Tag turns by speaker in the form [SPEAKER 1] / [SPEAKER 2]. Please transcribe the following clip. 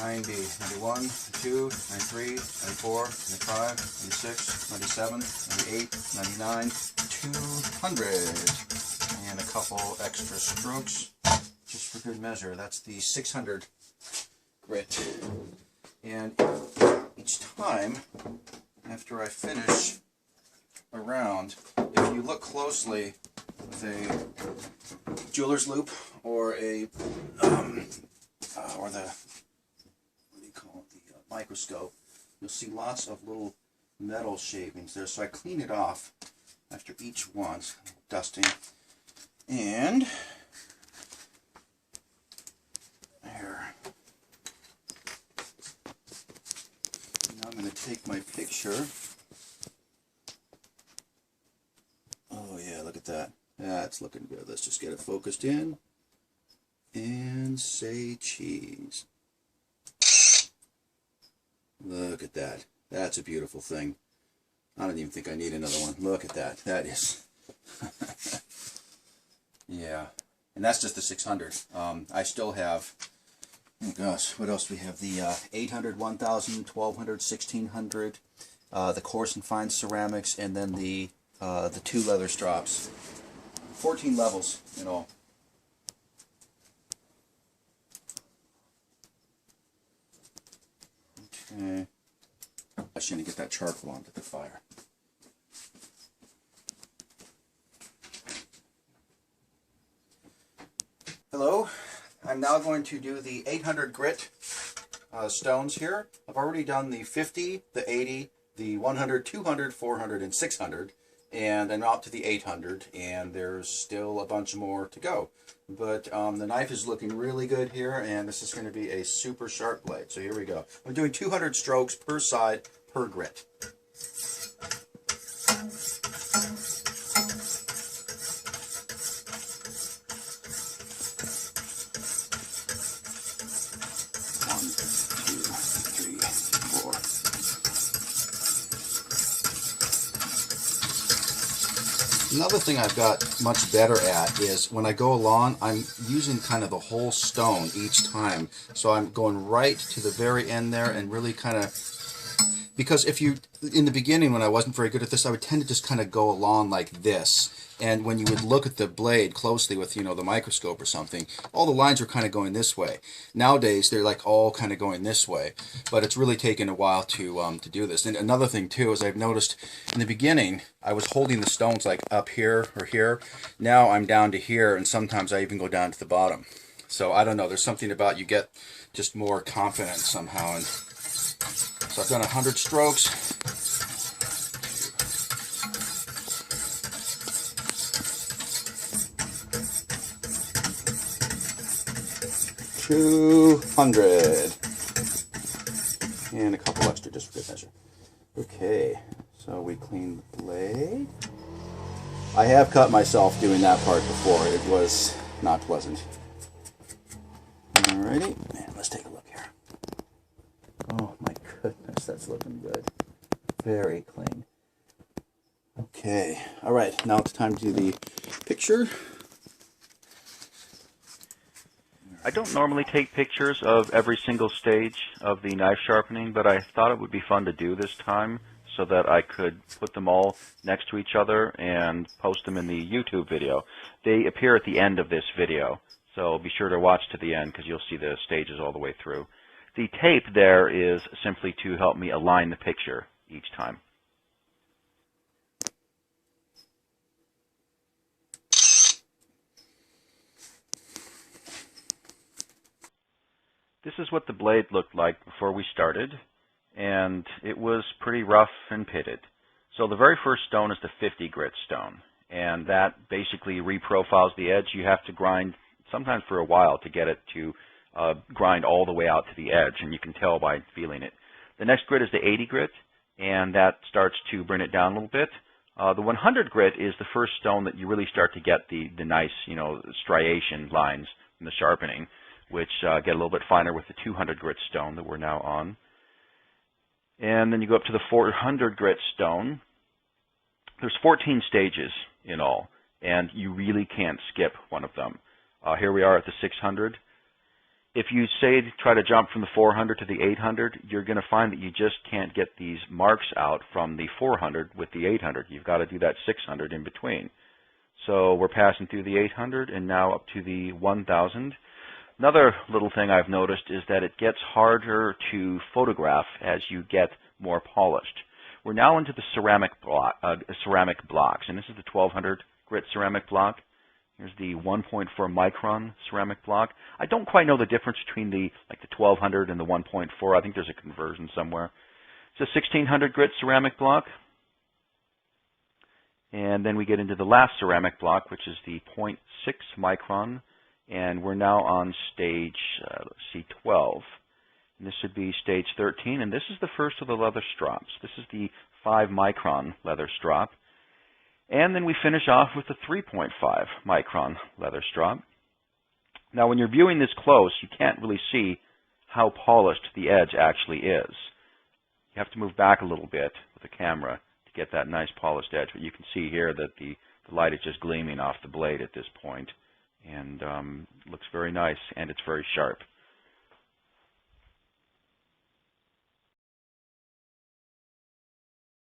[SPEAKER 1] 90, 91, 92, 93, 94, 95, 96, 97, 98, 99, 200. And a couple extra strokes, just for good measure. That's the 600 grit. And each time, after I finish a round, if you look closely with a jeweler's loop or a or the, what do you call it, the microscope, you'll see lots of little metal shavings there. So I clean it off after each one, dusting, and there. Now I'm going to take my picture. Oh yeah, look at that. That's looking good. Let's just get it focused in. And say cheese. Look at that. That's a beautiful thing. I don't even think I need another one. Look at that. That is. Yeah. And that's just the 600. I still have, oh gosh, what else do we have? The 800, 1000, 1200, 1600, the coarse and fine ceramics, and then the 2 leather strops. 14 levels in all. Okay. I shouldn't get that charcoal onto the fire. Hello. I'm now going to do the 800 grit stones here. I've already done the 50, the 80, the 100, 200, 400, and 600. And I'm out to the 800, and there's still a bunch more to go. But the knife is looking really good here, and this is going to be a super sharp blade. So here we go. I'm doing 200 strokes per side per grit. Another thing I've got much better at is when I go along, I'm using kind of the whole stone each time. So I'm going right to the very end there and really kind of, because if you, in the beginning when I wasn't very good at this, I would tend to just kind of go along like this. And when you would look at the blade closely with, you know, the microscope or something, all the lines are kind of going this way. Nowadays, they're like all kind of going this way. But it's really taken a while to do this. And another thing, too, is I've noticed in the beginning, I was holding the stones like up here or here. Now I'm down to here, and sometimes I even go down to the bottom. So I don't know. There's something about you get just more confidence somehow. And so I've done 100 strokes. 200. And a couple extra just for good measure. Okay, so we clean the blade. I have cut myself doing that part before. It was not pleasant. Alrighty, and let's take a look here. Oh my goodness, that's looking good. Very clean. Okay, alright, now it's time to do the picture.
[SPEAKER 2] I don't normally take pictures of every single stage of the knife sharpening, but I thought it would be fun to do this time so that I could put them all next to each other and post them in the YouTube video. They appear at the end of this video, so be sure to watch to the end because you'll see the stages all the way through. The tape there is simply to help me align the picture each time. This is what the blade looked like before we started, and it was pretty rough and pitted. So the very first stone is the 50 grit stone, and that basically reprofiles the edge. You have to grind sometimes for a while to get it to grind all the way out to the edge, and you can tell by feeling it. The next grit is the 80 grit, and that starts to bring it down a little bit. The 100 grit is the first stone that you really start to get the nice, striation lines in the sharpening, which get a little bit finer with the 200 grit stone that we're now on. And then you go up to the 400 grit stone. There's 14 stages in all, and you really can't skip one of them. Here we are at the 600. if you say try to jump from the 400 to the 800, you're going to find that you just can't get these marks out from the 400 with the 800. You've got to do that 600 in between. So we're passing through the 800 and now up to the 1000. Another little thing I've noticed is that it gets harder to photograph as you get more polished. We're now into the ceramic blocks, and this is the 1200 grit ceramic block. Here's the 1.4 micron ceramic block. I don't quite know the difference between the 1200 and the 1.4. I think there's a conversion somewhere. It's a 1600 grit ceramic block. And then we get into the last ceramic block, which is the 0.6 micron. And we're now on stage, let's see, 12. And this should be stage 13. And this is the first of the leather strops. This is the 5 micron leather strop. And then we finish off with the 3.5 micron leather strop. Now, when you're viewing this close, you can't really see how polished the edge actually is. You have to move back a little bit with the camera to get that nice polished edge. But you can see here that the light is just gleaming off the blade at this point. And looks very nice, and it's very sharp.